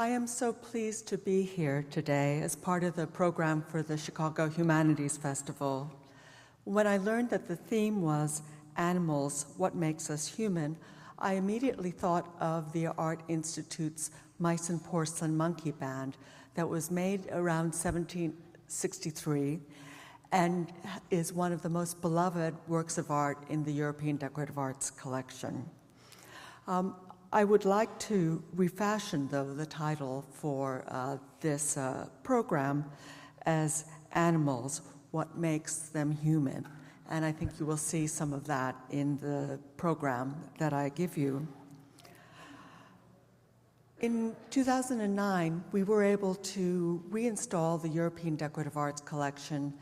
I am so pleased to be here today as part of the program for the Chicago Humanities Festival. When I learned that the theme was Animals, What Makes Us Human, I immediately thought of the Art Institute's Mice and Porcelain Monkey Band that was made around 1763 and is one of the most beloved works of art in the European Decorative Arts collection. I would like to refashion, though, the title for this program as Animals, What Makes Them Human? And I think you will see some of that in the program that I give you. In 2009, we were able to reinstall the European Decorative Arts collection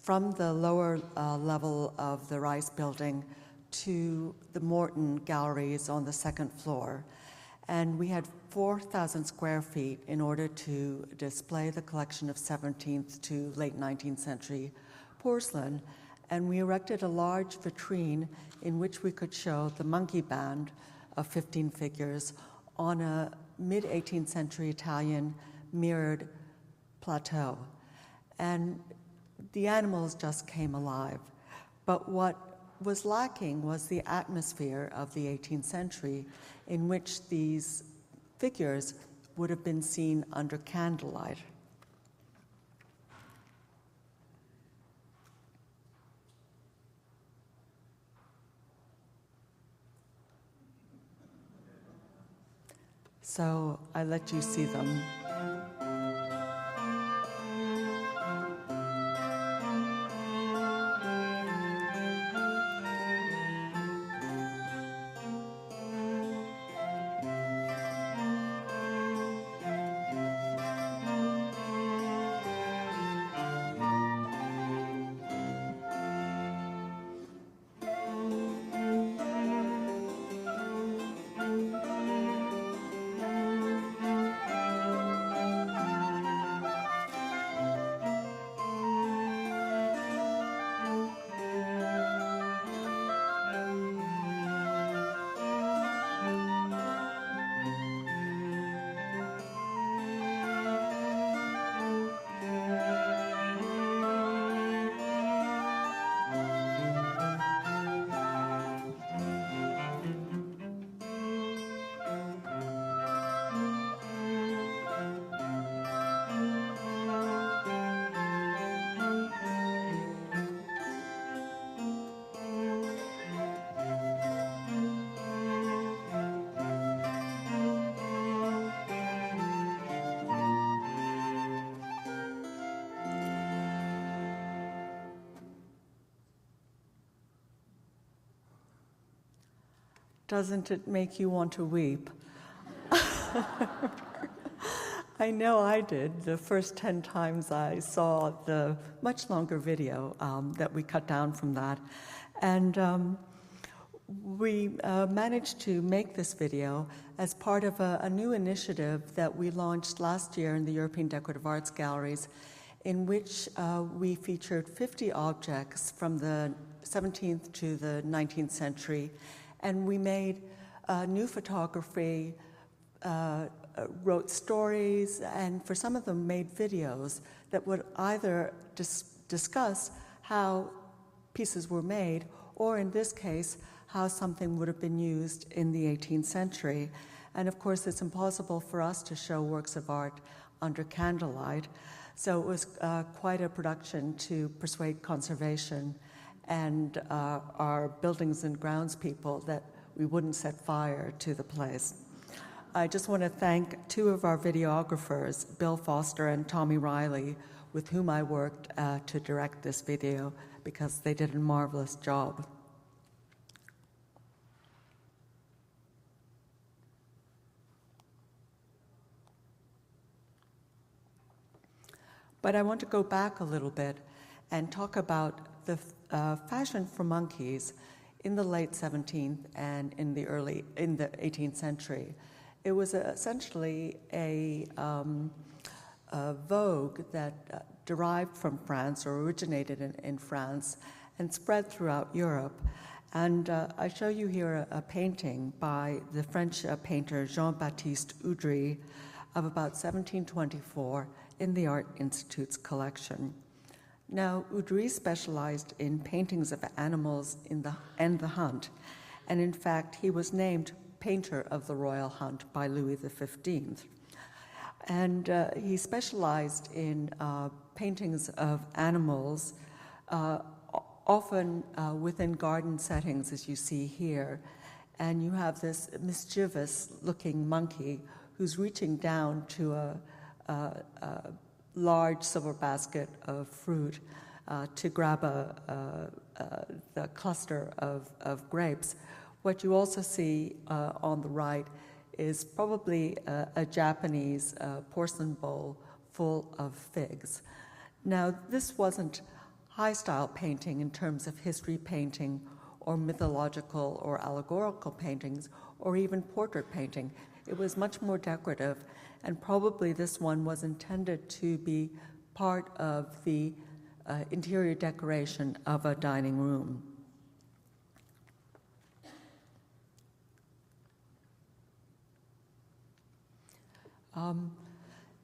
from the lower level of the Rice building to the Morton galleries on the second floor. And we had 4,000 square feet in order to display the collection of 17th to late 19th century porcelain. And we erected a large vitrine in which we could show the monkey band of 15 figures on a mid-18th century Italian mirrored plateau. And the animals just came alive. But what was lacking was the atmosphere of the 18th century in which these figures would have been seen under candlelight. So I let you see them. Doesn't it make you want to weep? I know I did the first 10 times I saw the much longer video that we cut down from that. And we managed to make this video as part of a new initiative that we launched last year in the European Decorative Arts Galleries, in which we featured 50 objects from the 17th to the 19th century. And we made new photography, wrote stories, and for some of them made videos that would either discuss how pieces were made, or in this case, how something would have been used in the 18th century. And of course, it's impossible for us to show works of art under candlelight. So it was quite a production to persuade conservation and our buildings and grounds people that we wouldn't set fire to the place. I just want to thank two of our videographers, Bill Foster and Tommy Riley, with whom I worked to direct this video, because they did a marvelous job. But I want to go back a little bit and talk about the fashion for monkeys in the late 17th and in the 18th century. It was essentially a vogue that derived from France or originated in France and spread throughout Europe. And I show you here a painting by the French painter Jean-Baptiste Oudry of about 1724 in the Art Institute's collection. Now, Udry specialized in paintings of animals and the hunt, and in fact, he was named Painter of the Royal Hunt by Louis XV. And he specialized in paintings of animals, often within garden settings, as you see here. And you have this mischievous-looking monkey who's reaching down to a large silver basket of fruit to grab the cluster of grapes. What you also see on the right is probably a Japanese porcelain bowl full of figs. Now, this wasn't high-style painting in terms of history painting or mythological or allegorical paintings or even portrait painting. It was much more decorative, and probably this one was intended to be part of the interior decoration of a dining room.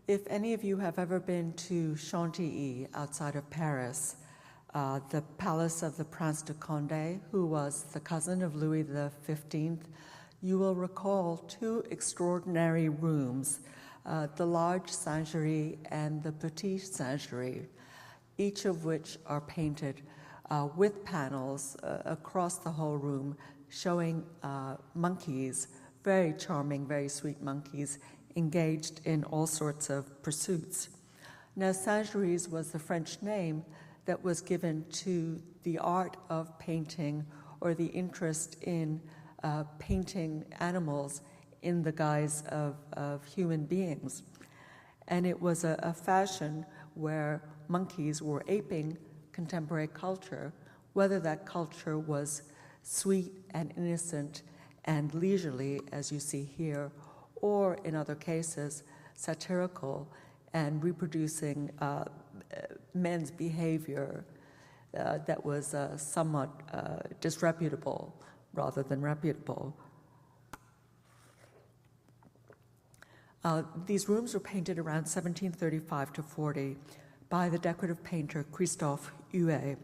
If any of you have ever been to Chantilly outside of Paris, the palace of the Prince de Condé, who was the cousin of Louis XV, you will recall two extraordinary rooms, the large Singerie and the Petit Singerie, each of which are painted with panels across the whole room, showing monkeys, very charming, very sweet monkeys, engaged in all sorts of pursuits. Now, Singeries was the French name that was given to the art of painting, or the interest in painting animals in the guise of human beings. And it was a fashion where monkeys were aping contemporary culture, whether that culture was sweet and innocent and leisurely, as you see here, or in other cases, satirical and reproducing men's behavior that was somewhat disreputable rather than reputable. These rooms were painted around 1735 to 40 by the decorative painter Christophe Huet.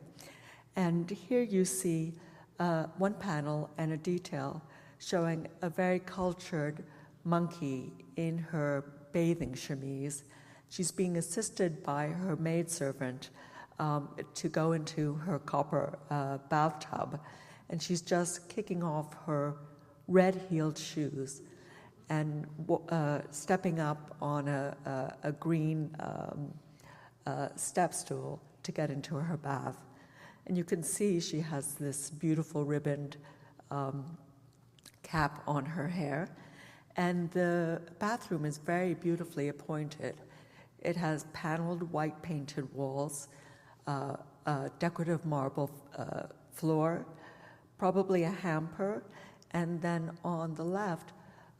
And here you see one panel and a detail showing a very cultured monkey in her bathing chemise. She's being assisted by her maidservant to go into her copper bathtub, and she's just kicking off her red-heeled shoes and stepping up on a green step stool to get into her bath. And you can see she has this beautiful ribboned cap on her hair. And the bathroom is very beautifully appointed. It has paneled white painted walls, a decorative marble floor, probably a hamper, and then on the left,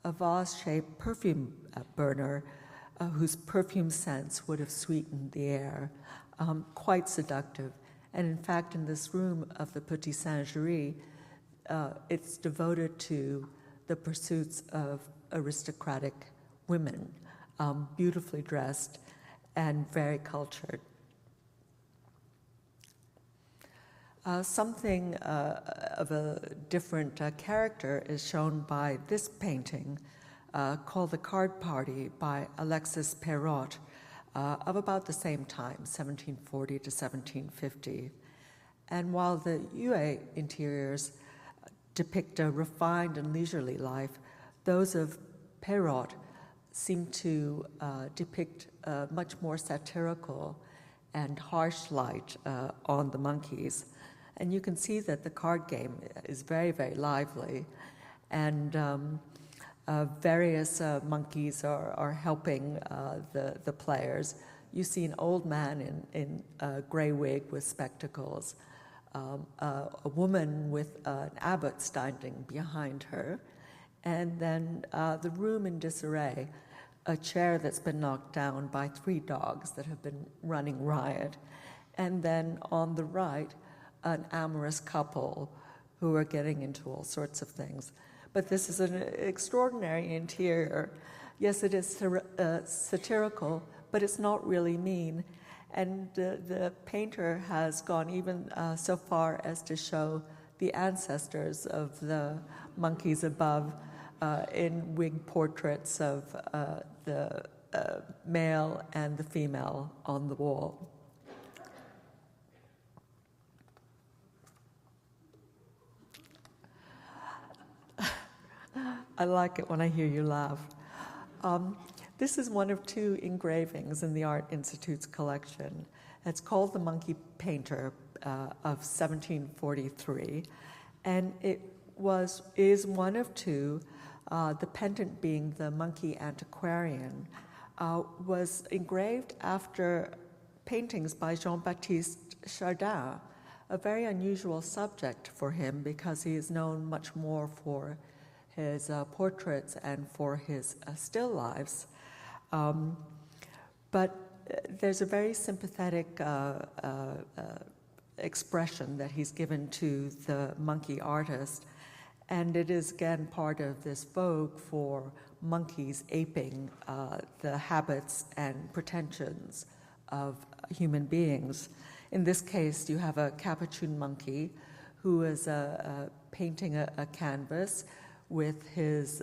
a vase-shaped perfume burner whose perfume scents would have sweetened the air, quite seductive. And in fact, in this room of the Petit Singerie, it's devoted to the pursuits of aristocratic women, beautifully dressed and very cultured. Something of a different character is shown by this painting called The Card Party by Alexis Perrot of about the same time, 1740 to 1750. And while the Huet interiors depict a refined and leisurely life, those of Perrot seem to depict a much more satirical and harsh light on the monkeys. And you can see that the card game is very, very lively, and various monkeys are helping the players. You see an old man in a gray wig with spectacles, a woman with an abbot standing behind her, and then the room in disarray, a chair that's been knocked down by 3 dogs that have been running riot, and then on the right, an amorous couple who are getting into all sorts of things. But this is an extraordinary interior. Yes, it is satirical, but it's not really mean. And the painter has gone even so far as to show the ancestors of the monkeys above in wig portraits of the male and the female on the wall. I like it when I hear you laugh. This is one of two engravings in the Art Institute's collection. It's called The Monkey Painter of 1743, and it is one of two. The pendant, being the monkey antiquarian, was engraved after paintings by Jean-Baptiste Chardin, a very unusual subject for him because he is known much more for his portraits and for his still lives. But there's a very sympathetic expression that he's given to the monkey artist, and it is again part of this vogue for monkeys aping the habits and pretensions of human beings. In this case, you have a capuchin monkey who is painting a canvas with his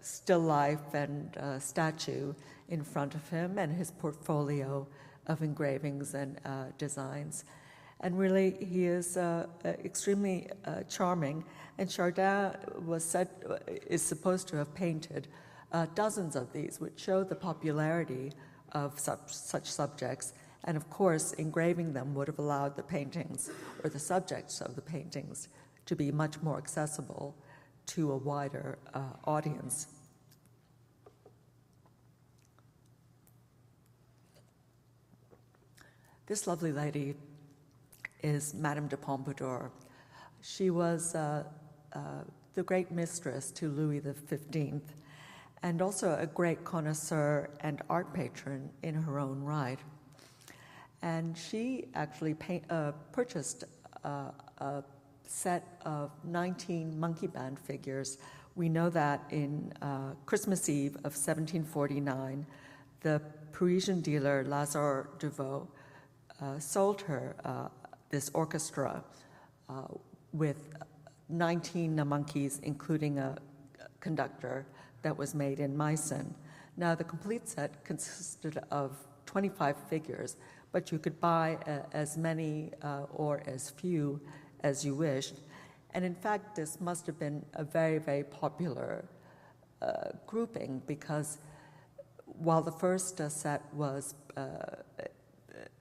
still life and statue in front of him and his portfolio of engravings and designs. And really, he is extremely charming. And Chardin is supposed to have painted dozens of these, which show the popularity of such subjects. And of course, engraving them would have allowed the paintings, or the subjects of the paintings, to be much more accessible to a wider audience. This lovely lady is Madame de Pompadour. She was the great mistress to Louis XV, and also a great connoisseur and art patron in her own right. And she actually purchased a set of 19 monkey band figures. We know that in Christmas Eve of 1749, the Parisian dealer Lazare Deveau sold her this orchestra with 19 monkeys, including a conductor that was made in Meissen. Now, the complete set consisted of 25 figures, but you could buy as many or as few as you wished. And in fact, this must have been a very, very popular grouping, because while the first set was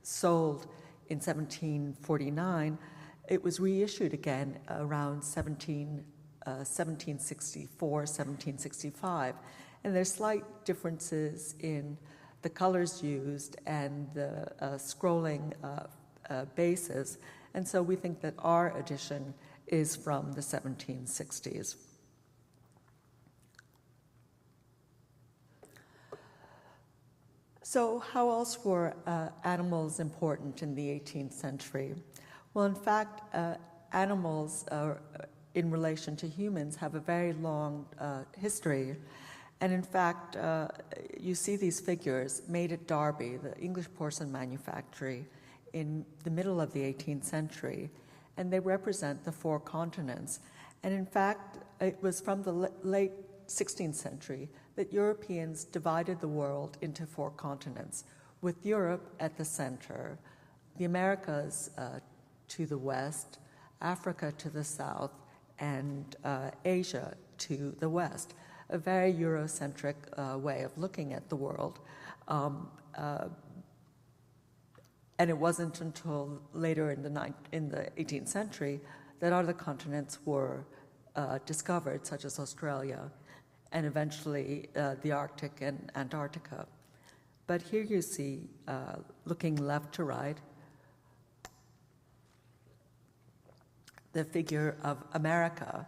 sold in 1749, it was reissued again around 1764, 1765. And there's slight differences in the colors used and the scrolling bases. And so we think that our edition is from the 1760s. So how else were animals important in the 18th century? Well, in fact, animals in relation to humans have a very long history. And in fact, you see these figures made at Derby, the English porcelain manufactory, in the middle of the 18th century, and they represent the 4 continents. And in fact, it was from the late 16th century that Europeans divided the world into 4 continents, with Europe at the center, the Americas to the west, Africa to the south, and Asia to the west. A very Eurocentric way of looking at the world. And it wasn't until later in the 18th century that other continents were discovered, such as Australia, and eventually the Arctic and Antarctica. But here you see, looking left to right, the figure of America,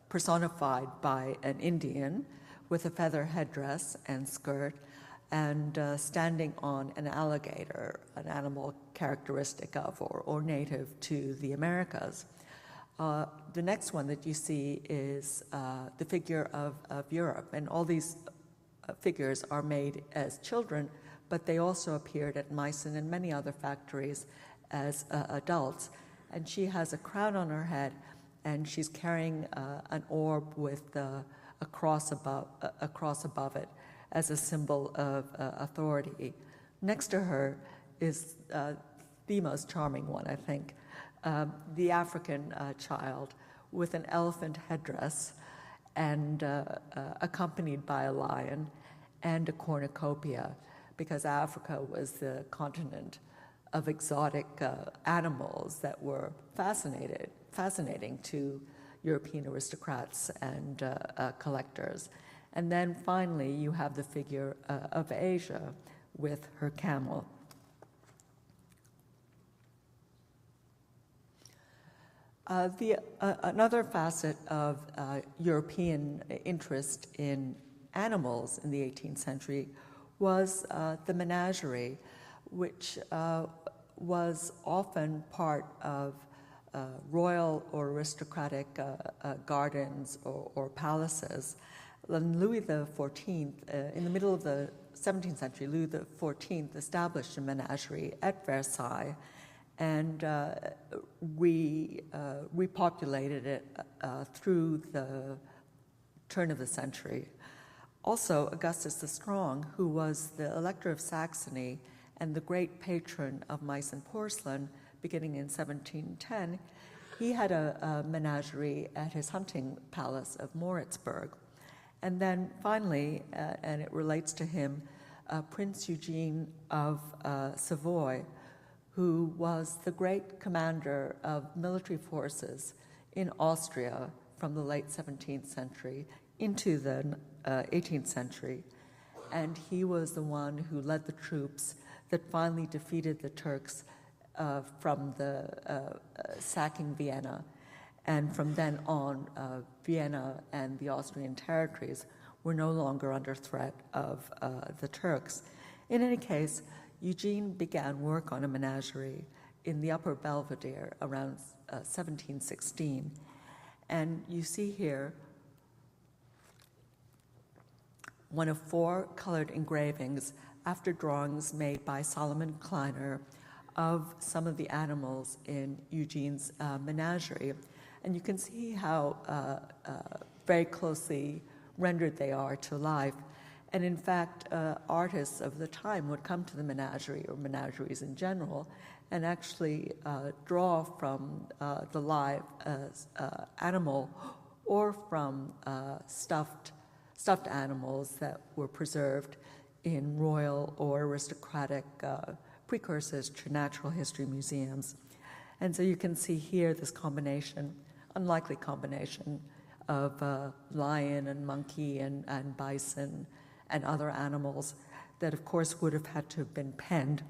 personified by an Indian with a feather headdress and skirt, and standing on an alligator, an animal characteristic of or native to the Americas. The next one that you see is the figure of Europe, and all these figures are made as children, but they also appeared at Meissen and many other factories as adults. And she has a crown on her head, and she's carrying an orb with a cross above it as a symbol of authority. Next to her is the most charming one, I think, the African child with an elephant headdress and accompanied by a lion and a cornucopia, because Africa was the continent of exotic animals that were fascinating to European aristocrats and collectors. And then finally, you have the figure of Asia with her camel. Another facet of European interest in animals in the 18th century was the menagerie, which was often part of royal or aristocratic gardens or palaces. When Louis XIV, in the middle of the 17th century, Louis XIV established a menagerie at Versailles, and repopulated it through the turn of the century. Also, Augustus the Strong, who was the Elector of Saxony and the great patron of Meissen porcelain, beginning in 1710, he had a menagerie at his hunting palace of Moritzburg. And then finally, and it relates to him, Prince Eugene of Savoy, who was the great commander of military forces in Austria from the late 17th century into the 18th century. And he was the one who led the troops that finally defeated the Turks from the sacking Vienna. And from then on, Vienna and the Austrian territories were no longer under threat of the Turks. In any case, Eugene began work on a menagerie in the Upper Belvedere around 1716. And you see here one of 4 colored engravings after drawings made by Solomon Kleiner of some of the animals in Eugene's menagerie. And you can see how very closely rendered they are to life. And in fact, artists of the time would come to the menagerie, or menageries in general, and actually draw from the live animal or from stuffed animals that were preserved in royal or aristocratic precursors to natural history museums. And so you can see here this combination, unlikely combination of lion and monkey and bison and other animals that, of course, would have had to have been penned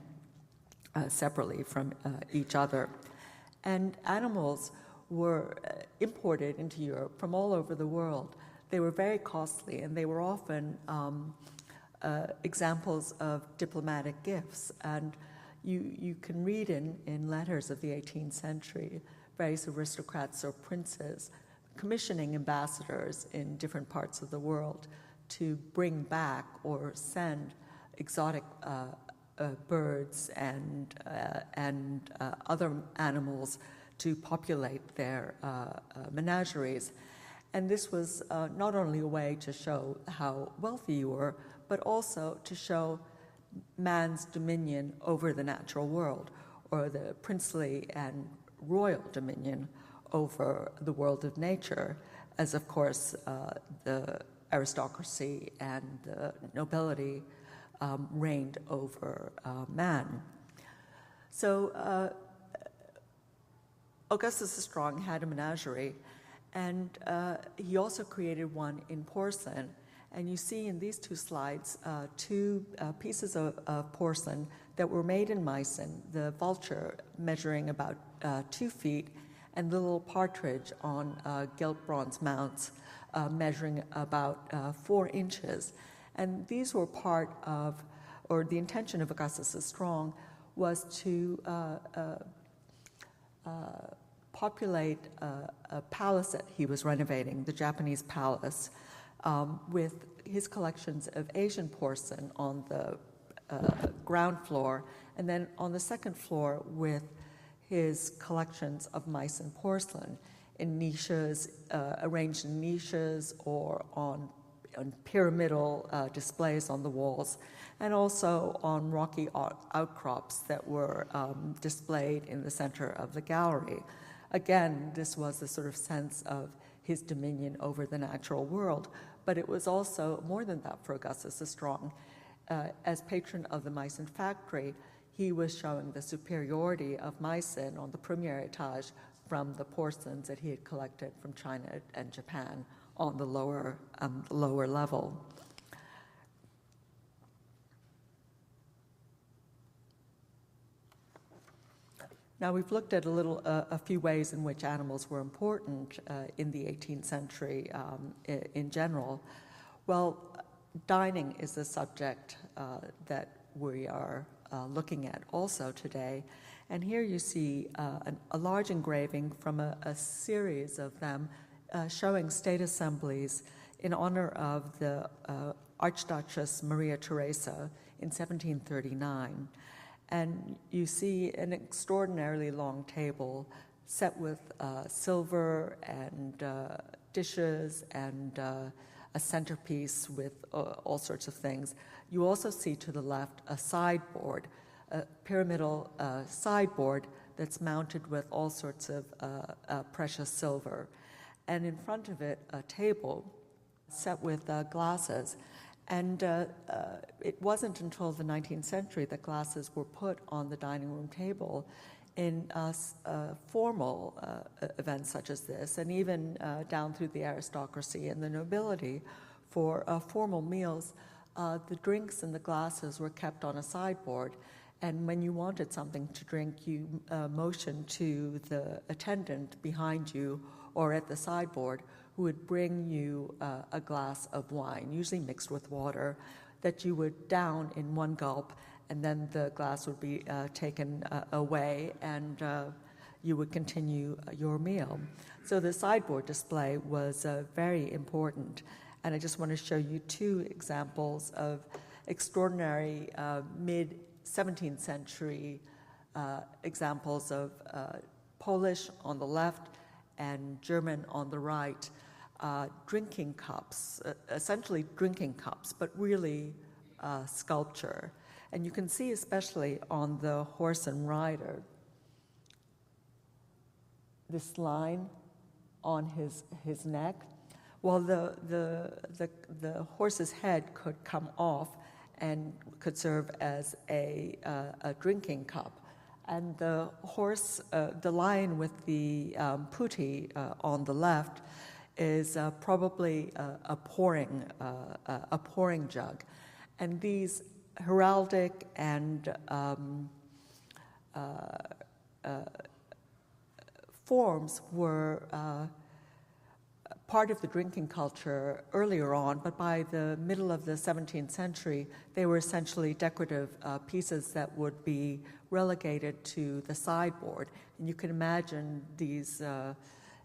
separately from each other. And animals were imported into Europe from all over the world. They were very costly, and they were often examples of diplomatic gifts. And you can read in letters of the 18th century various aristocrats or princes commissioning ambassadors in different parts of the world to bring back or send exotic birds and other animals to populate their menageries. And this was not only a way to show how wealthy you were, but also to show man's dominion over the natural world, or the princely and royal dominion over the world of nature, as of course the aristocracy and the nobility reigned over man. So Augustus the Strong had a menagerie, and he also created one in porcelain. And you see in these 2 slides 2 pieces of porcelain that were made in Meissen, the vulture measuring about 2 feet, and the little partridge on gilt bronze mounts measuring about 4 inches. And these were part of, or the intention of Augustus the Strong was to populate a palace that he was renovating, the Japanese palace, with his collections of Asian porcelain on the ground floor, and then on the second floor with his collections of Meissen porcelain in niches, arranged in niches or on pyramidal displays on the walls, and also on rocky outcrops that were displayed in the center of the gallery. Again, this was the sort of sense of his dominion over the natural world, but it was also more than that for Augustus the Strong. As patron of the Meissen factory, he was showing the superiority of Meissen on the premier etage from the porcelains that he had collected from China and Japan on the lower level. Now, we've looked at a few ways in which animals were important in the 18th century in general. Well, dining is the subject that we are looking at also today. And here you see a large engraving from a series of them showing state assemblies in honor of the Archduchess Maria Theresa in 1739. And you see an extraordinarily long table set with silver and dishes and a centerpiece with all sorts of things. You also see to the left a sideboard, a pyramidal sideboard that's mounted with all sorts of precious silver. And in front of it, a table set with glasses. And it wasn't until the 19th century that glasses were put on the dining room table in formal events such as this, and even down through the aristocracy and the nobility. For formal meals, the drinks in the glasses were kept on a sideboard, and when you wanted something to drink, you motioned to the attendant behind you or at the sideboard, who would bring you a glass of wine, usually mixed with water, that you would down in one gulp, and then the glass would be taken away, and you would continue your meal. So the sideboard display was very important, and I just want to show you two examples of extraordinary mid-17th century examples of Polish on the left and German on the right, drinking cups, essentially drinking cups, but really sculpture. And you can see especially on the horse and rider, this line on his neck. Well, the horse's head could come off and could serve as a drinking cup. And the horse, the lion with the putti on the left is probably a pouring jug. And these heraldic and forms were part of the drinking culture earlier on, but by the middle of the 17th century, they were essentially decorative pieces that would be relegated to the sideboard. And you can imagine these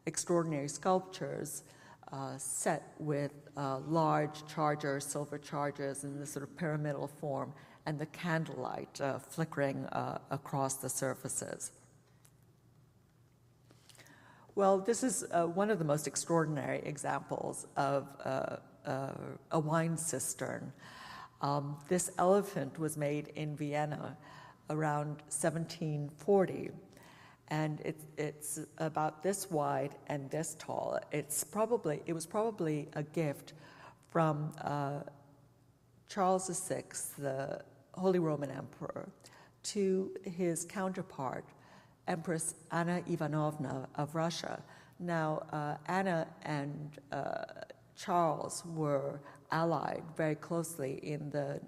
extraordinary sculptures set with large chargers, silver chargers in this sort of pyramidal form, and the candlelight flickering across the surfaces. Well, this is one of the most extraordinary examples of a wine cistern. This elephant was made in Vienna around 1740, and it's about this wide and this tall. It was probably a gift from Charles VI, the Holy Roman Emperor, to his counterpart, Empress Anna Ivanovna of Russia. Now, Anna and Charles were allied very closely in the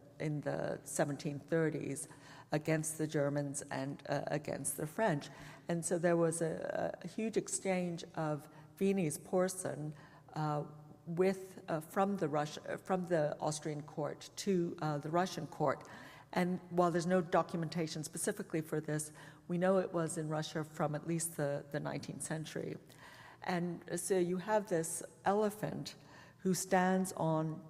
1730s against the Germans and against the French. And so there was a huge exchange of Viennese porcelain from the Austrian court to the Russian court. And while there's no documentation specifically for this, We know it was in Russia from at least the 19th century. And so you have this elephant who stands on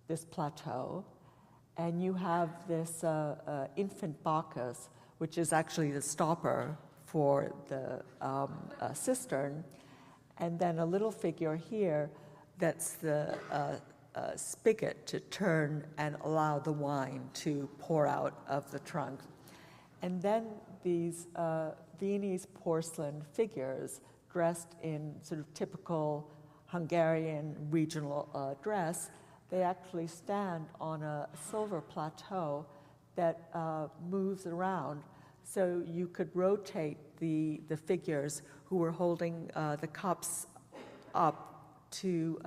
this plateau, and you have this infant Bacchus, which is actually the stopper for the cistern, and then a little figure here that's the spigot to turn and allow the wine to pour out of the trunk. And then these Viennese porcelain figures dressed in sort of typical Hungarian regional dress, they actually stand on a silver plateau that moves around. So you could rotate the figures who were holding the cups up to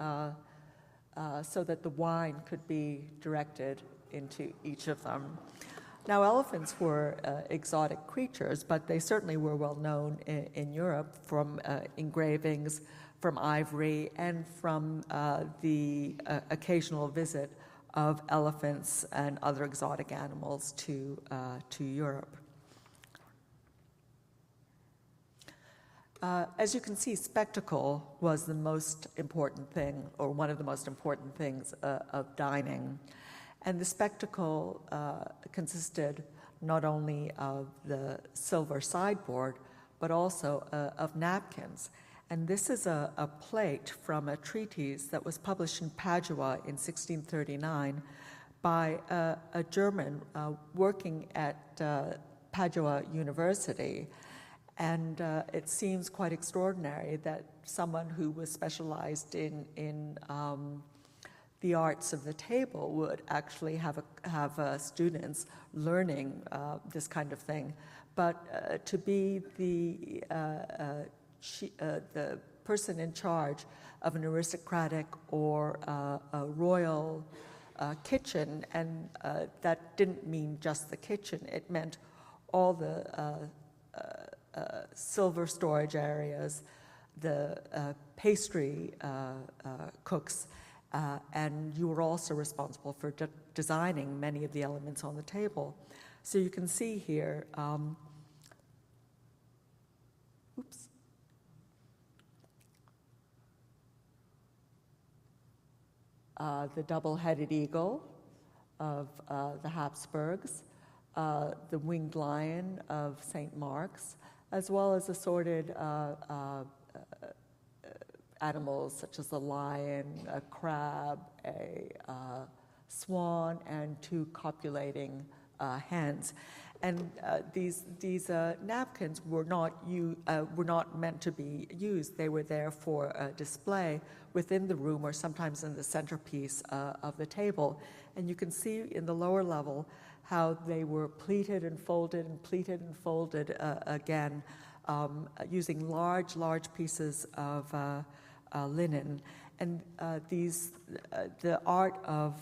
so that the wine could be directed into each of them. Now, elephants were exotic creatures, but they certainly were well known in Europe from engravings, from ivory, and from the occasional visit of elephants and other exotic animals to Europe. As you can see, spectacle was the most important thing, or one of the most important things of dining. And the spectacle consisted not only of the silver sideboard, but also of napkins. And this is a plate from a treatise that was published in Padua in 1639 by a German working at Padua University. And it seems quite extraordinary that someone who was specialized in the arts of the table would actually have students learning this kind of thing. But to be the person in charge of an aristocratic or a royal kitchen, and that didn't mean just the kitchen, it meant all the silver storage areas, the pastry cooks, and you were also responsible for designing many of the elements on the table. So you can see here, the double-headed eagle of the Habsburgs, the winged lion of St. Mark's, as well as assorted animals such as a lion, a crab, a swan, and 2 copulating hens. And these napkins were not meant to be used. They were there for a display within the room, or sometimes in the centerpiece of the table. And you can see in the lower level how they were pleated and folded and pleated and folded again, using large pieces of linen. And the art of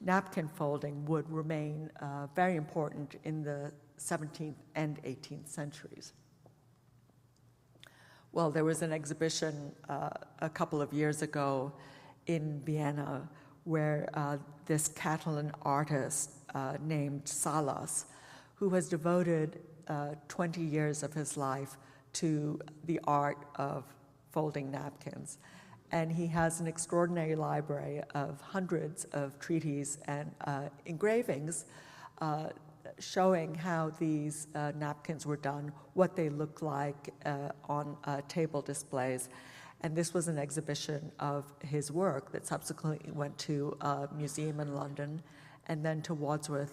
napkin folding would remain very important in the 17th and 18th centuries. Well, there was an exhibition a couple of years ago in Vienna where this Catalan artist named Salas, who has devoted 20 years of his life to the art of folding napkins. And he has an extraordinary library of hundreds of treatises and engravings showing how these napkins were done, what they looked like on table displays. And this was an exhibition of his work that subsequently went to a museum in London and then to Waddesdon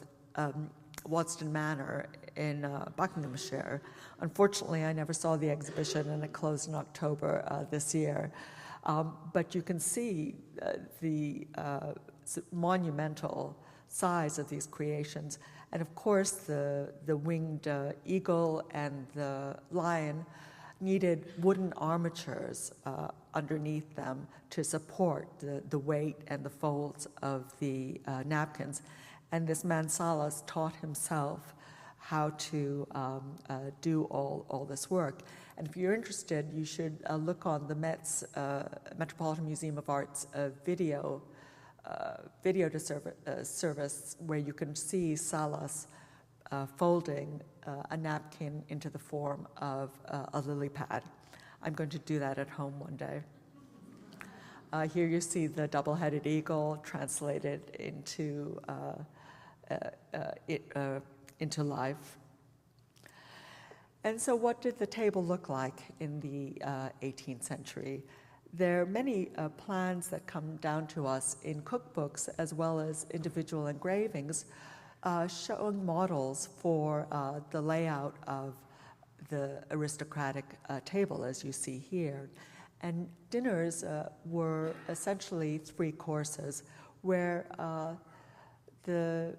Manor in Buckinghamshire. Unfortunately, I never saw the exhibition, and it closed in October this year. But you can see the monumental size of these creations. And of course, the winged eagle and the lion needed wooden armatures underneath them to support the weight and the folds of the napkins. And this man Salas taught himself how to do all this work. And if you're interested, you should look on the Met's Metropolitan Museum of Art's video video service where you can see Salas folding a napkin into the form of a lily pad. I'm going to do that at home one day. Here you see the double-headed eagle translated into life. And so what did the table look like in the 18th century? There are many plans that come down to us in cookbooks as well as individual engravings showing models for the layout of the aristocratic table, as you see here. And dinners were essentially 3 courses, where the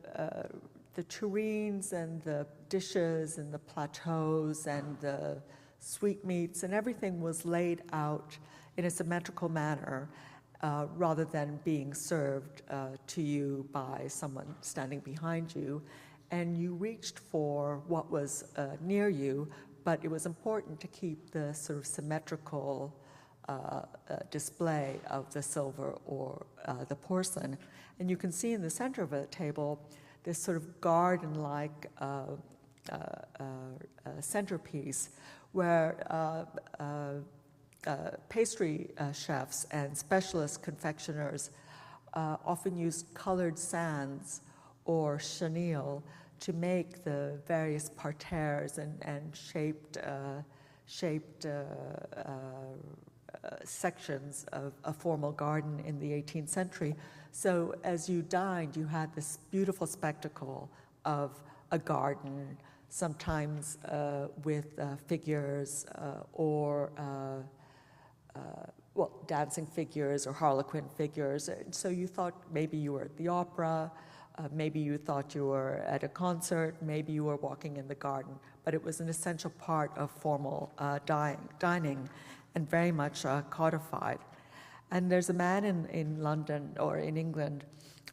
tureens and the dishes and the plateaus and the sweetmeats and everything was laid out in a symmetrical manner rather than being served to you by someone standing behind you. And you reached for what was near you, but it was important to keep the sort of symmetrical display of the silver or the porcelain. And you can see in the center of the table this sort of garden-like centerpiece where pastry chefs and specialist confectioners often use colored sands or chenille to make the various parterres and shaped sections of a formal garden in the 18th century. So as you dined, you had this beautiful spectacle of a garden, sometimes with figures or dancing figures or harlequin figures. And so you thought maybe you were at the opera, maybe you thought you were at a concert, maybe you were walking in the garden, but it was an essential part of formal dining and very much codified. And there's a man in London or in England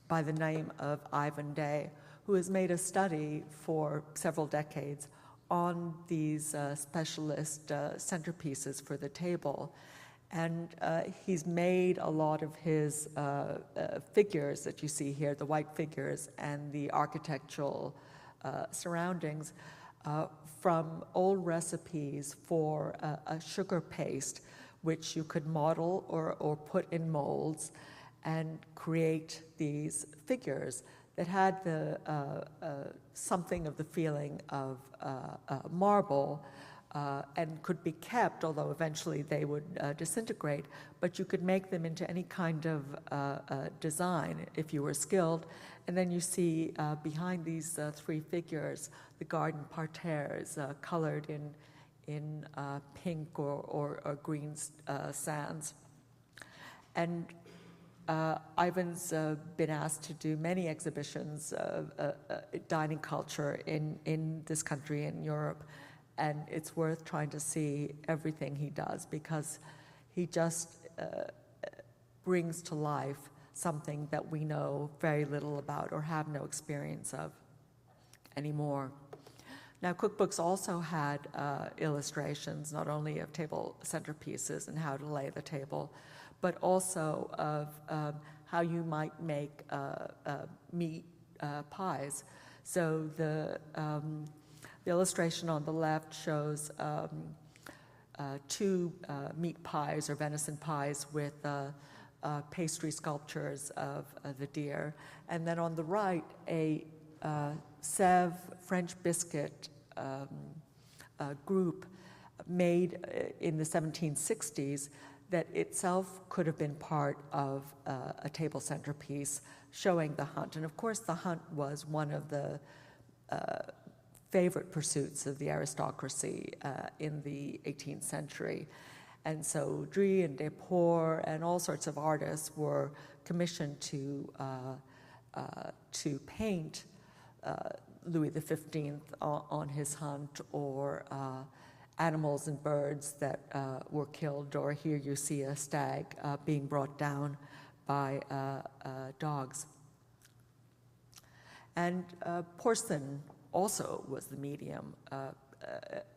by the name of Ivan Day who has made a study for several decades on these specialist centerpieces for the table. And he's made a lot of his figures that you see here, the white figures and the architectural surroundings, from old recipes for a sugar paste, which you could model or put in molds and create these figures that had the something of the feeling of marble and could be kept, although eventually they would disintegrate, but you could make them into any kind of design if you were skilled. And then you see behind these 3 figures the garden parterres colored in pink or green sands. And Ivan's been asked to do many exhibitions of dining culture in this country, in Europe, and it's worth trying to see everything he does because he just brings to life something that we know very little about or have no experience of anymore. Now, cookbooks also had illustrations, not only of table centerpieces and how to lay the table, but also of how you might make meat pies. So the illustration on the left shows 2 meat pies or venison pies with pastry sculptures of the deer. And then on the right, a Sèvres French biscuit group made in the 1760s that itself could have been part of a table centerpiece showing the hunt. And of course, the hunt was one of the favorite pursuits of the aristocracy in the 18th century. And so Drie and Despoor and all sorts of artists were commissioned to paint Louis XV on his hunt, or animals and birds that were killed, or here you see a stag being brought down by dogs. And porcelain also was the medium.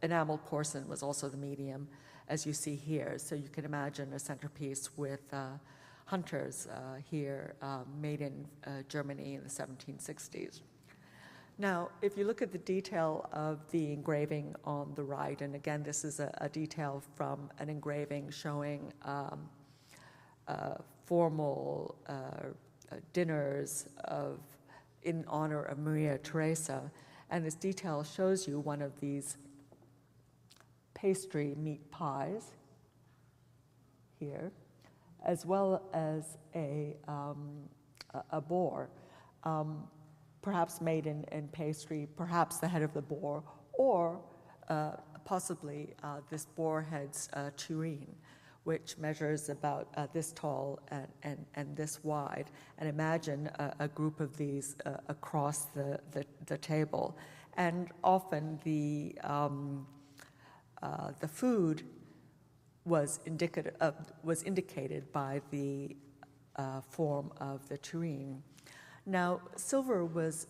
Enameled porcelain was also the medium, as you see here. So you can imagine a centerpiece with hunters here, made in Germany in the 1760s. Now, if you look at the detail of the engraving on the right, and again, this is a detail from an engraving showing formal dinners in honor of Maria Theresa, and this detail shows you one of these pastry meat pies here, as well as a boar, perhaps made in pastry, perhaps the head of the boar, or possibly this boar head's tureen, which measures about this tall and this wide. And imagine a group of these across the table. And often the food was indicated by the form of the tureen. Now, silver was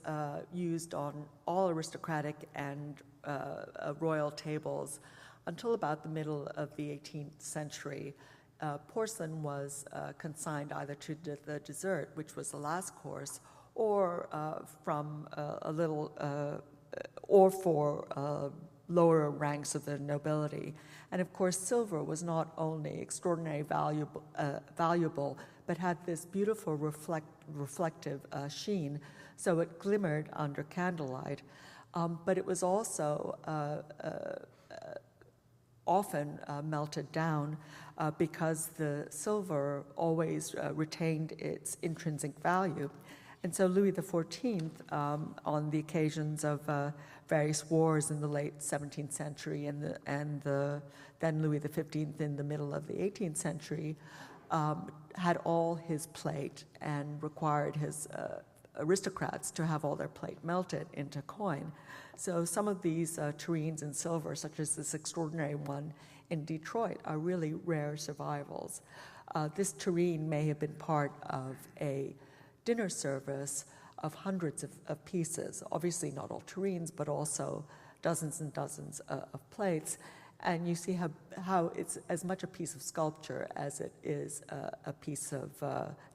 used on all aristocratic and royal tables until about the middle of the 18th century. Porcelain was consigned either to the dessert, which was the last course, or from a little, or for lower ranks of the nobility. And of course, silver was not only extraordinarily valuable, but had this beautiful reflective sheen, so it glimmered under candlelight. But it was also often melted down because the silver always retained its intrinsic value. And so Louis XIV, on the occasions of various wars in the late 17th century and then Louis XV in the middle of the 18th century, had all his plate and required his aristocrats to have all their plate melted into coin. So some of these tureens in silver, such as this extraordinary one in Detroit, are really rare survivals. This tureen may have been part of a dinner service of hundreds of pieces, obviously not all tureens, but also dozens and dozens of plates. And you see how it's as much a piece of sculpture as it is a piece of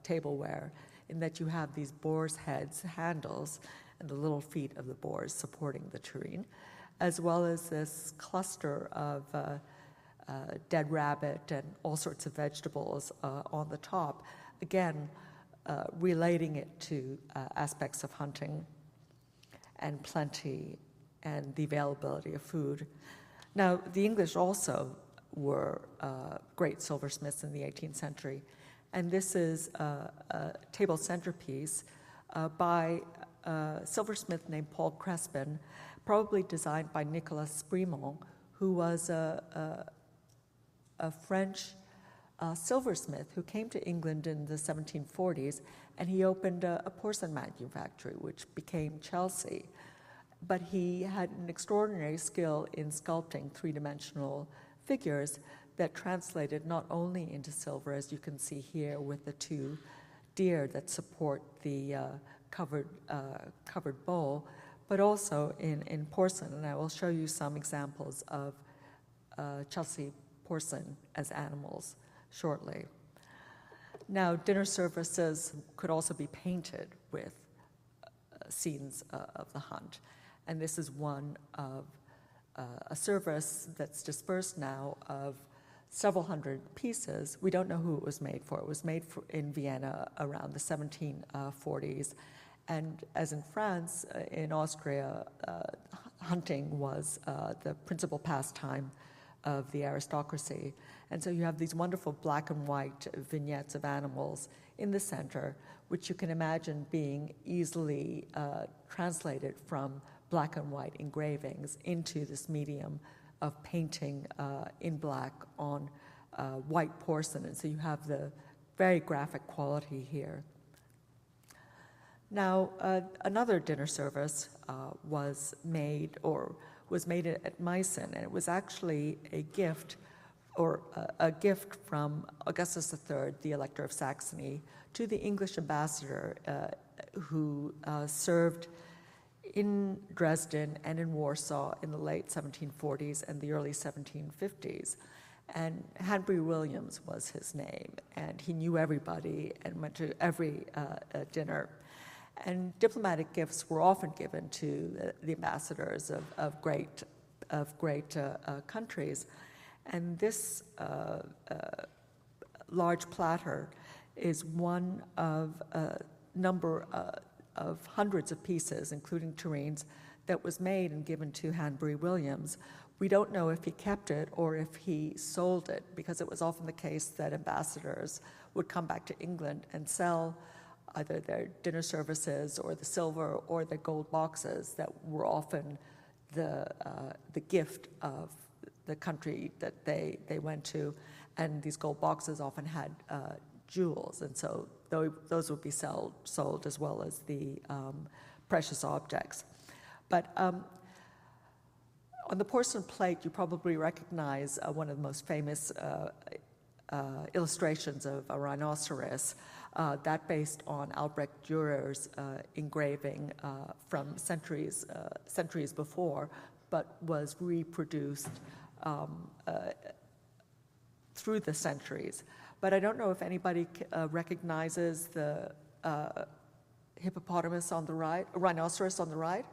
tableware, in that you have these boar's heads, handles, and the little feet of the boars supporting the tureen, as well as this cluster of dead rabbit and all sorts of vegetables on the top, again, relating it to aspects of hunting and plenty and the availability of food. Now, the English also were great silversmiths in the 18th century, and this is a table centerpiece by a silversmith named Paul Crespin, probably designed by Nicolas Sprimont, who was a French silversmith who came to England in the 1740s, and he opened a porcelain manufactory, which became Chelsea. But he had an extraordinary skill in sculpting three-dimensional figures that translated not only into silver, as you can see here with the two deer that support the covered bowl, but also in porcelain. And I will show you some examples of Chelsea porcelain as animals shortly. Now, dinner services could also be painted with scenes of the hunt. And this is one of a service that's dispersed now of several hundred pieces. We don't know who it was made for. It was made in Vienna around the 1740s. And as in France, in Austria, hunting was the principal pastime of the aristocracy. And so you have these wonderful black and white vignettes of animals in the center, which you can imagine being easily translated from black and white engravings into this medium of painting in black on white porcelain. And so you have the very graphic quality here. Now, another dinner service was made at Meissen, and it was actually a gift from Augustus III, the Elector of Saxony, to the English ambassador who served in Dresden and in Warsaw in the late 1740s and the early 1750s. And Hanbury Williams was his name, and he knew everybody and went to every dinner. And diplomatic gifts were often given to the ambassadors of great countries. And this large platter is one of a number of hundreds of pieces, including tureens, that was made and given to Hanbury Williams. We don't know if he kept it or if he sold it, because it was often the case that ambassadors would come back to England and sell either their dinner services or the silver or the gold boxes that were often the gift of the country that they went to. And these gold boxes often had jewels, and so those would be sold as well as the precious objects. But on the porcelain plate, you probably recognize one of the most famous illustrations of a rhinoceros, that based on Albrecht Dürer's engraving from centuries before, but was reproduced through the centuries. But I don't know if anybody recognizes the hippopotamus on the right, a rhinoceros on the right.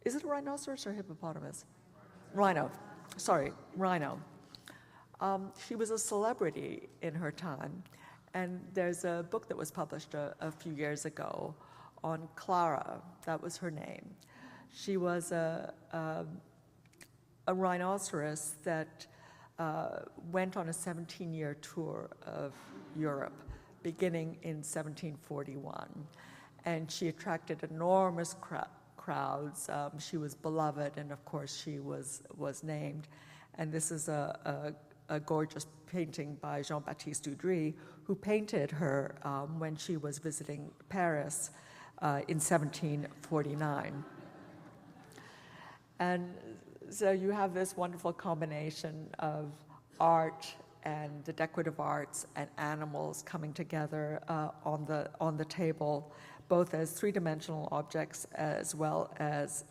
Is it a rhinoceros or a hippopotamus? Rhino. Sorry, rhino. She was a celebrity in her time, and there's a book that was published a few years ago on Clara. That was her name. She was a rhinoceros that went on a 17-year tour of Europe, beginning in 1741, and she attracted enormous crowds. She was beloved, and of course she was named. And this is a gorgeous painting by Jean-Baptiste Dudry, who painted her when she was visiting Paris in 1749. And so you have this wonderful combination of art and the decorative arts and animals coming together on the table, both as three-dimensional objects as well as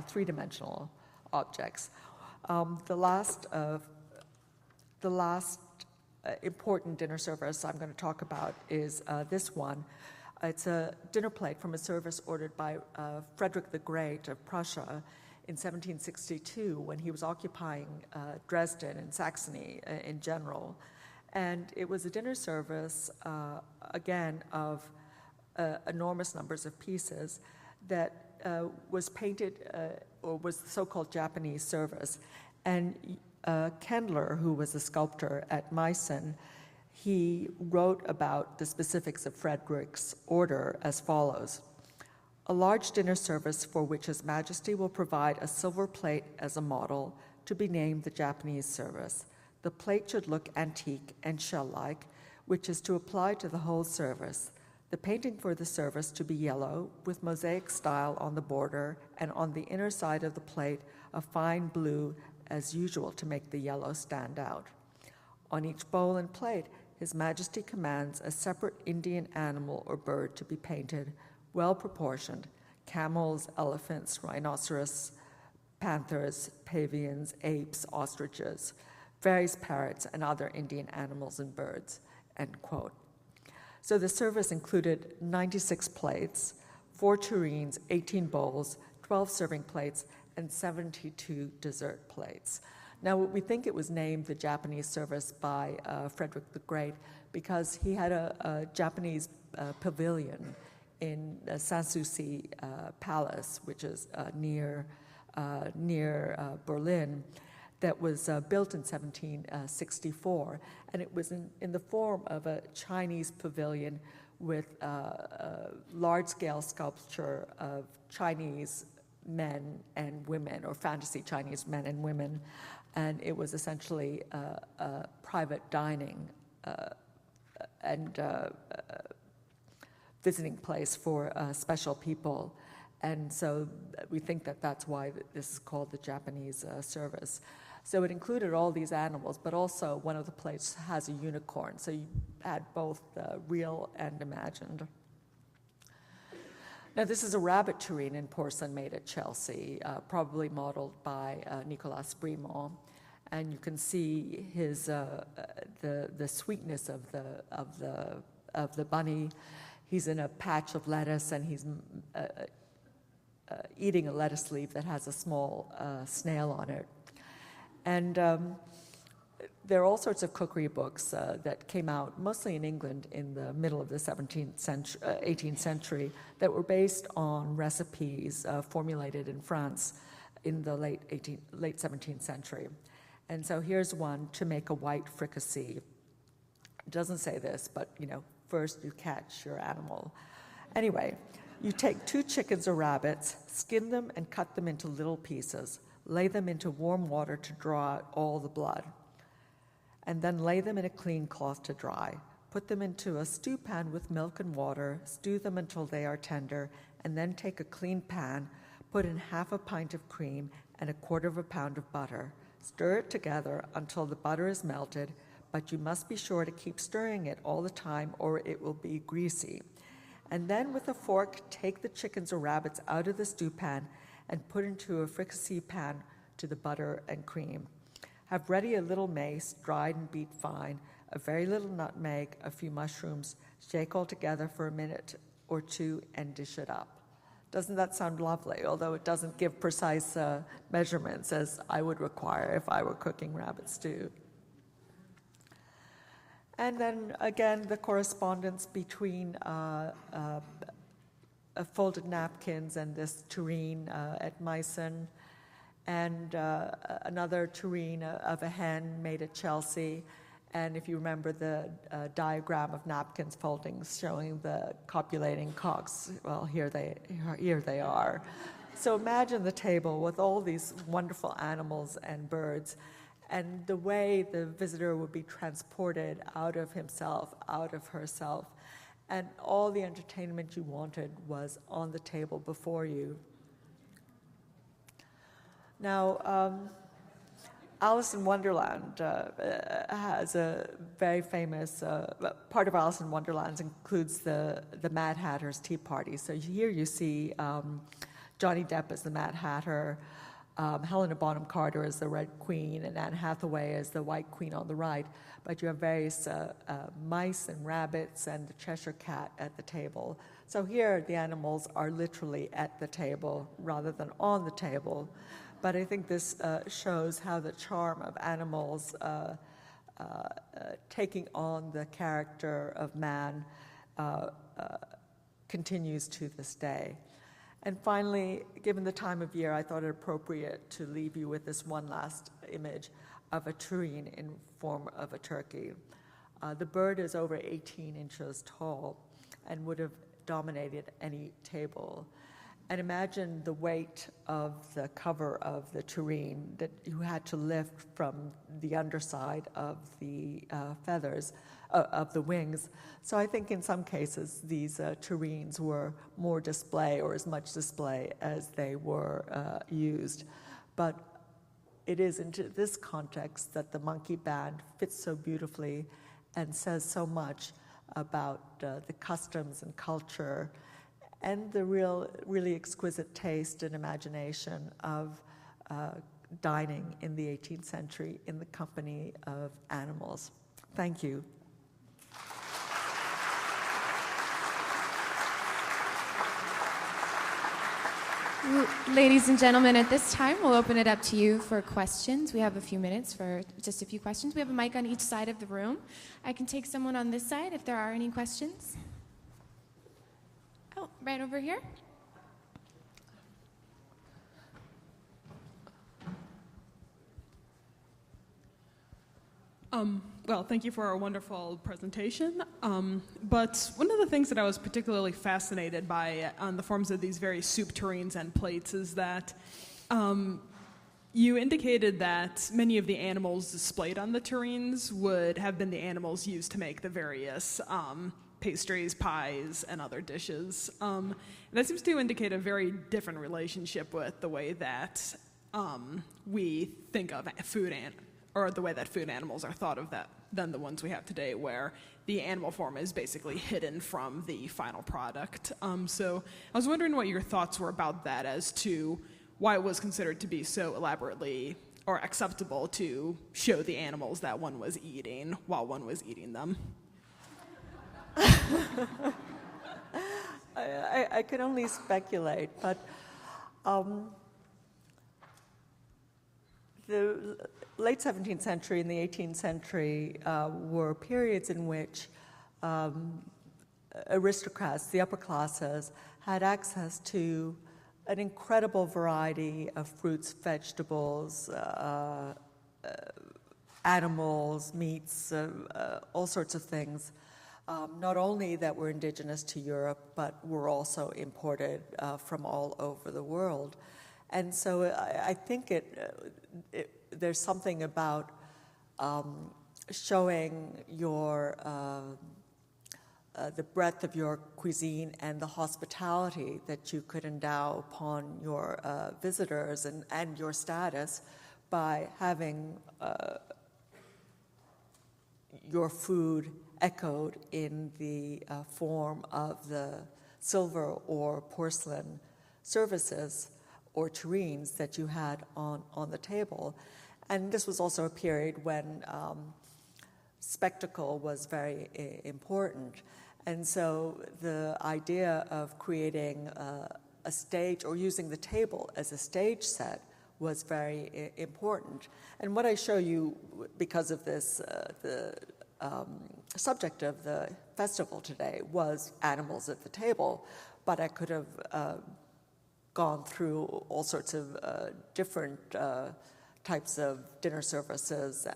three-dimensional objects. The last important dinner service I'm going to talk about is this one. It's a dinner plate from a service ordered by Frederick the Great of Prussia in 1762, when he was occupying Dresden and Saxony in general. And it was a dinner service, again, of enormous numbers of pieces that was painted, or was the so-called Japanese service. And Kendler, who was a sculptor at Meissen, he wrote about the specifics of Frederick's order as follows: "A large dinner service for which His Majesty will provide a silver plate as a model, to be named the Japanese service. The plate should look antique and shell-like, which is to apply to the whole service. The painting for the service to be yellow, with mosaic style on the border, and on the inner side of the plate a fine blue, as usual, to make the yellow stand out. On each bowl and plate, His Majesty commands a separate Indian animal or bird to be painted, well proportioned: camels, elephants, rhinoceros, panthers, pavans, apes, ostriches, various parrots, and other Indian animals and birds," end quote. So the service included 96 plates, 4 tureens, 18 bowls, 12 serving plates, and 72 dessert plates. Now, we think it was named the Japanese service by Frederick the Great because he had a Japanese pavilion in Sanssouci Palace, which is near Berlin, that was built in 1764. And it was in the form of a Chinese pavilion with large-scale sculpture of Chinese men and women, or fantasy Chinese men and women. And it was essentially a private dining and visiting place for special people. And so we think that that's why this is called the Japanese service. So it included all these animals, but also one of the plates has a unicorn. So you had both real and imagined. Now, this is a rabbit tureen in porcelain made at Chelsea, probably modeled by Nicolas Brimont. and you can see his the sweetness of the bunny. He's in a patch of lettuce, and he's eating a lettuce leaf that has a small snail on it. And there are all sorts of cookery books that came out mostly in England in the middle of the 18th century that were based on recipes formulated in France in the late 17th century. And so here's one: to make a white fricassee. It doesn't say this, but first you catch your animal. Anyway, you take 2 chickens or rabbits, skin them and cut them into little pieces. Lay them into warm water to draw out all the blood. And then lay them in a clean cloth to dry. Put them into a stew pan with milk and water, stew them until they are tender, and then take a clean pan, put in half a pint of cream and 1/4 pound of butter. Stir it together until the butter is melted, but you must be sure to keep stirring it all the time or it will be greasy. And then with a fork, take the chickens or rabbits out of the stew pan and put into a fricassee pan to the butter and cream. Have ready a little mace, dried and beat fine, a very little nutmeg, a few mushrooms. Shake all together for a minute or 2 and dish it up. Doesn't that sound lovely? Although it doesn't give precise measurements as I would require if I were cooking rabbit stew. And then again, the correspondence between folded napkins and this tureen at Meissen, and another tureen of a hen made at Chelsea. And if you remember the diagram of napkins foldings showing the copulating cocks, well, here they are. So imagine the table with all these wonderful animals and birds, and the way the visitor would be transported out of himself, out of herself, and all the entertainment you wanted was on the table before you. Now, Alice in Wonderland has a very famous, part of Alice in Wonderland includes the Mad Hatter's Tea Party. So here you see Johnny Depp as the Mad Hatter, Helena Bonham Carter as the Red Queen, and Anne Hathaway as the White Queen on the right. But you have various mice and rabbits and the Cheshire Cat at the table. So here the animals are literally at the table rather than on the table. But I think this shows how the charm of animals taking on the character of man continues to this day. And finally, given the time of year, I thought it appropriate to leave you with this one last image of a tureen in form of a turkey. The bird is over 18 inches tall and would have dominated any table. And imagine the weight of the cover of the tureen that you had to lift from the underside of the feathers, of the wings. So I think in some cases these tureens were more display or as much display as they were used. But it is into this context that the monkey band fits so beautifully and says so much about the customs and culture and the really exquisite taste and imagination of dining in the 18th century in the company of animals. Thank you. Ladies and gentlemen, at this time, we'll open it up to you for questions. We have a few minutes for just a few questions. We have a mic on each side of the room. I can take someone on this side if there are any questions. Oh, right over here. Well, thank you for a wonderful presentation. But one of the things that I was particularly fascinated by on the forms of these various soup tureens and plates is that you indicated that many of the animals displayed on the tureens would have been the animals used to make the various pastries, pies, and other dishes. And that seems to indicate a very different relationship with the way that we think of food or the way that food animals are thought of than the ones we have today, where the animal form is basically hidden from the final product. So I was wondering what your thoughts were about that as to why it was considered to be so elaborately or acceptable to show the animals that one was eating while one was eating them? I could only speculate, but the late 17th century and the 18th century were periods in which aristocrats, the upper classes, had access to an incredible variety of fruits, vegetables, animals, meats, all sorts of things, not only that were indigenous to Europe, but were also imported from all over the world. And so I think there's something about showing your the breadth of your cuisine and the hospitality that you could endow upon your visitors and your status by having your food echoed in the form of the silver or porcelain services or tureens that you had on the table. And this was also a period when spectacle was very important. And so the idea of creating a stage or using the table as a stage set was very important. And what I show you, because of this, the subject of the festival today was animals at the table, but I could have gone through all sorts of different types of dinner services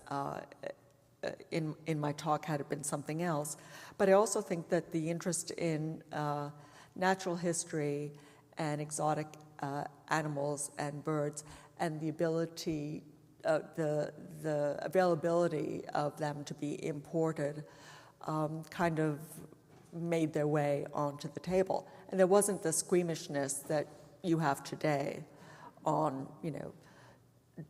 in my talk had it been something else. But I also think that the interest in natural history and exotic animals and birds and the ability, the availability of them to be imported kind of made their way onto the table. And there wasn't the squeamishness that you have today on,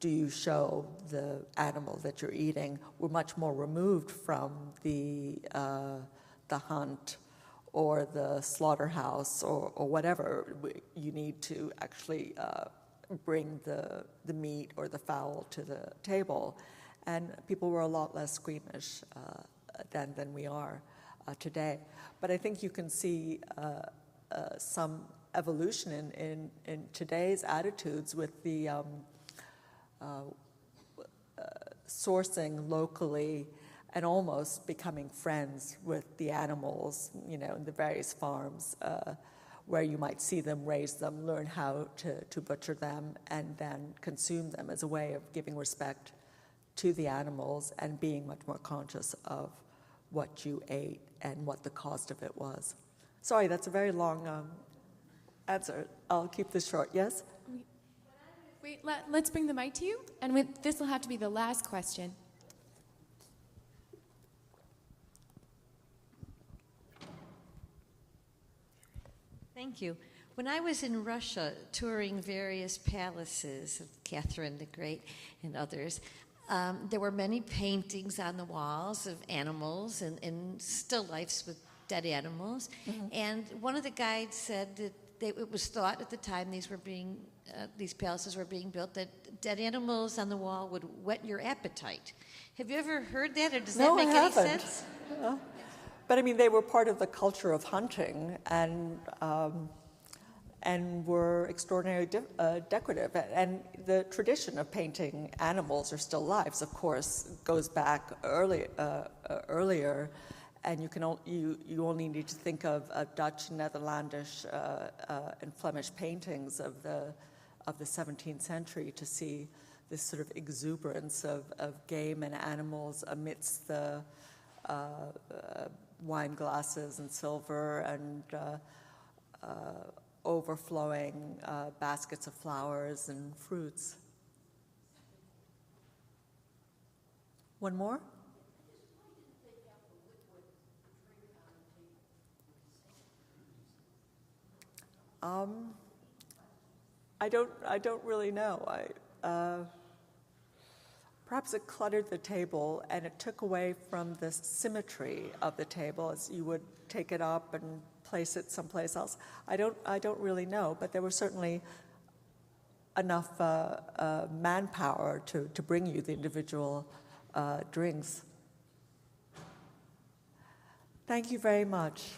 do you show the animal that you're eating? We're much more removed from the hunt or the slaughterhouse or whatever. You need to actually bring the meat or the fowl to the table. And people were a lot less squeamish than we are today. But I think you can see some evolution in today's attitudes with the sourcing locally and almost becoming friends with the animals, in the various farms where you might see them, raise them, learn how to butcher them, and then consume them as a way of giving respect to the animals and being much more conscious of what you ate and what the cost of it was. Sorry, that's a very long answer. I'll keep this short. Yes? Wait, let's bring the mic to you, and this will have to be the last question. Thank you. When I was in Russia touring various palaces of Catherine the Great and others, there were many paintings on the walls of animals and still lifes with dead animals. Mm-hmm. And one of the guides said that it was thought at the time these palaces were being built that dead animals on the wall would whet your appetite. Have you ever heard that, or does that make any sense? But I mean, they were part of the culture of hunting and were extraordinarily decorative. And the tradition of painting animals or still lifes, of course, goes back earlier. And you only need to think of Dutch, Netherlandish, and Flemish paintings of the 17th century to see this sort of exuberance of game and animals amidst the wine glasses and silver and overflowing baskets of flowers and fruits. One more? I don't really know. Perhaps it cluttered the table and it took away from the symmetry of the table as you would take it up and place it someplace else. I don't really know, but there were certainly enough manpower to bring you the individual drinks. Thank you very much.